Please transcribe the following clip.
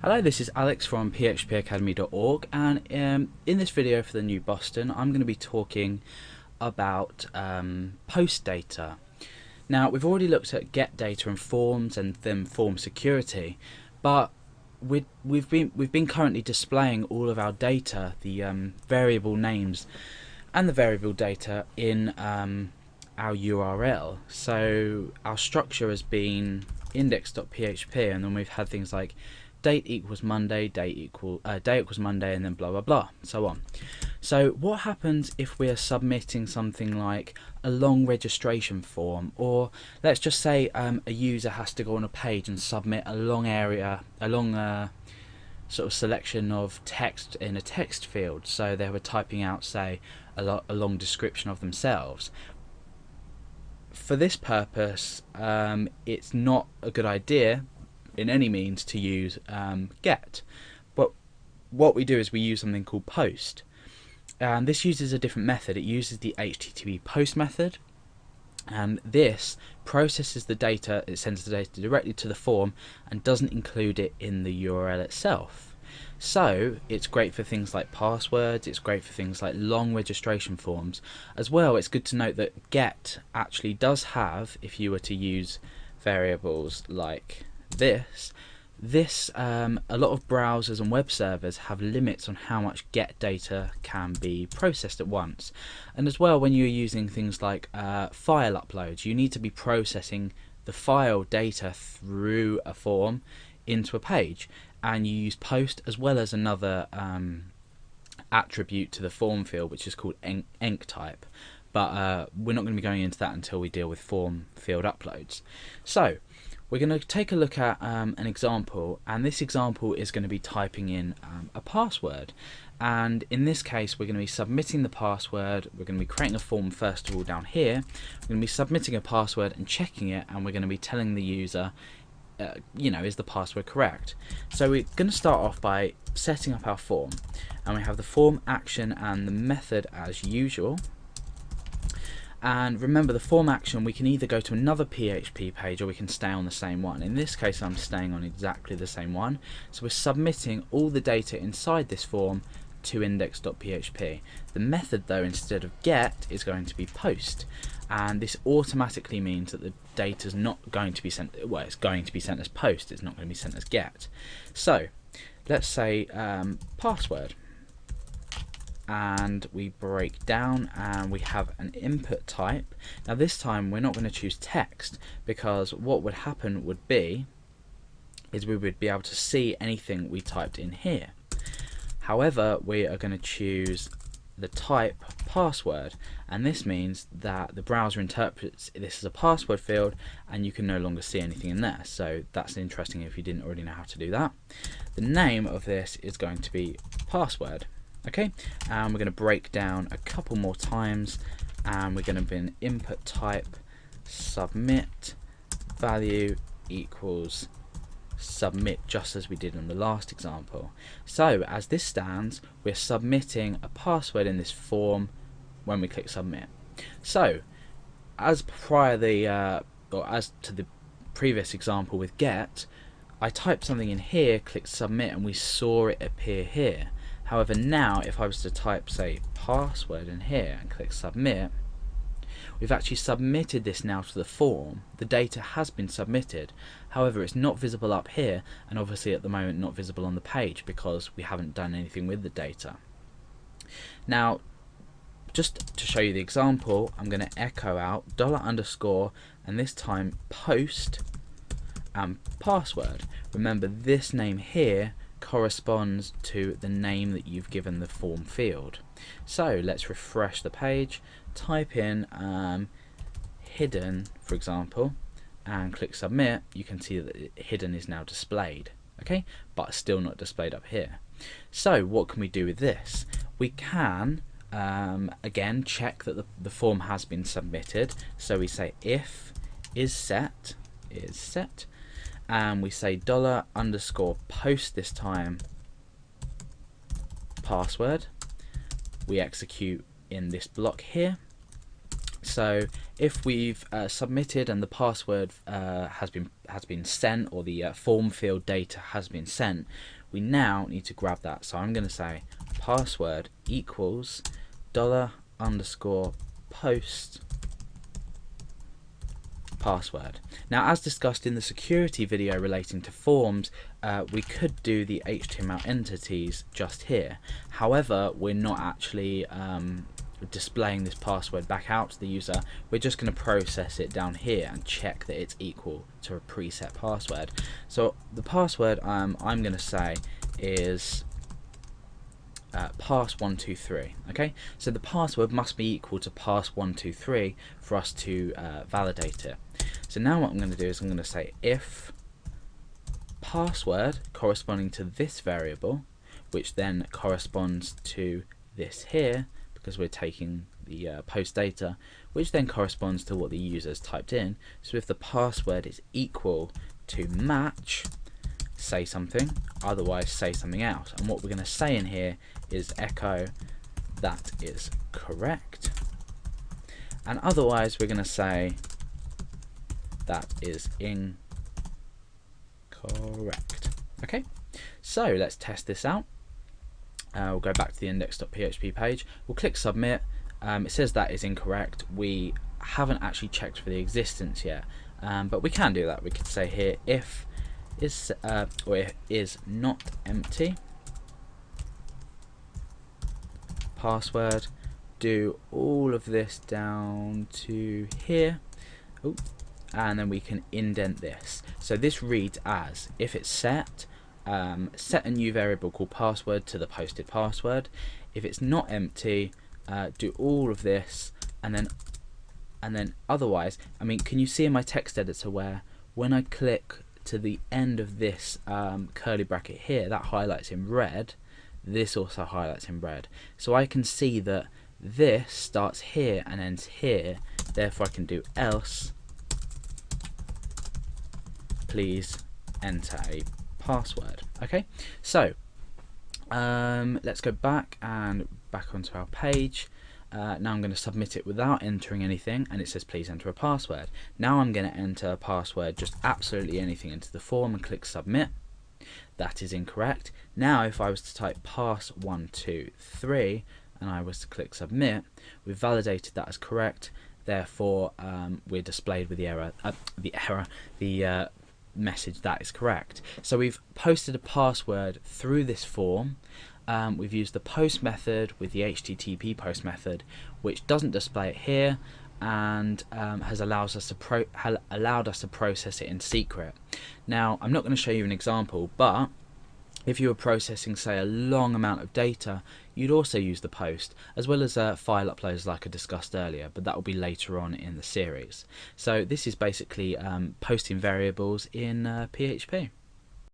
Hello, this is Alex from phpacademy.org, and in this video for the New Boston I'm going to be talking about post data. Now, we've already looked at get data and forms and then form security, but we've been currently displaying all of our data, the variable names and the variable data in our URL. So our structure has been index.php, and then we've had things like date equals Monday, day equals Monday, and then blah blah blah, so on. So what happens if we are submitting something like a long registration form, or let's just say a user has to go on a page and submit a long sort of selection of text in a text field, so they were typing out, say, a long description of themselves. For this purpose, it's not a good idea in any means to use get, but what we do is we use something called post, and this uses a different method. It uses the HTTP post method, and this processes the data, it sends the data directly to the form and doesn't include it in the URL itself. So it's great for things like passwords, it's great for things like long registration forms. As well, it's good to note that get actually does have, if you were to use variables like this, a lot of browsers and web servers have limits on how much get data can be processed at once. And as well, when you're using things like file uploads, you need to be processing the file data through a form into a page, and you use post as well as another attribute to the form field, which is called enc type, but we're not going to be going into that until we deal with form field uploads. So we're going to take a look at an example, and this example is going to be typing in a password, and in this case we're going to be submitting the password. We're going to be creating a form first of all down here. We're going to be submitting a password and checking it, and we're going to be telling the user is the password correct. So we're going to start off by setting up our form, and we have the form action and the method as usual. And remember, the form action, we can either go to another PHP page or we can stay on the same one. In this case I'm staying on exactly the same one, so we're submitting all the data inside this form to index.php. The method though, instead of get, is going to be post, and this automatically means that the data is not going to be sent, well, it's going to be sent as post, it's not going to be sent as get. So let's say password, and we break down and we have an input type. Now this time we're not going to choose text, because what would happen would be is we would be able to see anything we typed in here. However, we are going to choose the type password, and this means that the browser interprets this as a password field and you can no longer see anything in there. So that's interesting if you didn't already know how to do that. The name of this is going to be password. Okay, and we're going to break down a couple more times, and we're going to be an input type submit value equals submit, just as we did in the last example. So as this stands, we're submitting a password in this form when we click submit. So as as to the previous example with get, I typed something in here, clicked submit, and we saw it appear here. However, now if I was to type, say, password in here and click submit, we've actually submitted this now to the form. The data has been submitted. However, it's not visible up here, and obviously at the moment not visible on the page because we haven't done anything with the data. Now, just to show you the example, I'm going to echo out $_ and this time post and password. Remember, this name here corresponds to the name that you've given the form field. So let's refresh the page, type in hidden, for example, and click submit. You can see that hidden is now displayed, okay, but still not displayed up here. So what can we do with this? We can again check that the form has been submitted. So we say if is set, and we say $_ post, this time password. We execute in this block here. So if we've submitted and the password has been sent, or the form field data has been sent, we now need to grab that. So I'm going to say password equals $_post password. Now, as discussed in the security video relating to forms, we could do the HTML entities just here. However, we're not actually displaying this password back out to the user. We're just going to process it down here and check that it's equal to a preset password. So the password I'm going to say is pass123. Okay, so the password must be equal to pass123 for us to validate it. So now what I'm going to do is I'm going to say if password corresponding to this variable, which then corresponds to this here, because we're taking the post data, which then corresponds to what the user's typed in. So if the password is equal to match, say something, otherwise say something else. And what we're going to say in here is echo that is correct, and otherwise we're going to say that is incorrect. Okay, so let's test this out. We'll go back to the index.php page, we'll click submit. It says that is incorrect. We haven't actually checked for the existence yet, but we can do that. We could say here if is not empty password, do all of this down to here. Ooh, and then we can indent this. So this reads as if it's set a new variable called password to the posted password. If it's not empty, do all of this, and then otherwise, I mean, can you see in my text editor where when I click to the end of this curly bracket here, that highlights in red, this also highlights in red. So I can see that this starts here and ends here, therefore I can do else please enter a password. Okay, so let's go back onto our page. Now I'm going to submit it without entering anything, and it says please enter a password. Now I'm going to enter a password, just absolutely anything, into the form and click submit. That is incorrect. Now if I was to type pass123 and I was to click submit, we've validated that as correct. Therefore we're displayed with the message that is correct. So we've posted a password through this form. We've used the post method with the HTTP post method, which doesn't display it here, and has allowed us to process it in secret. Now I'm not going to show you an example, but if you were processing, say, a long amount of data, you'd also use the post, as well as file uploads like I discussed earlier, but that will be later on in the series. So this is basically posting variables in PHP.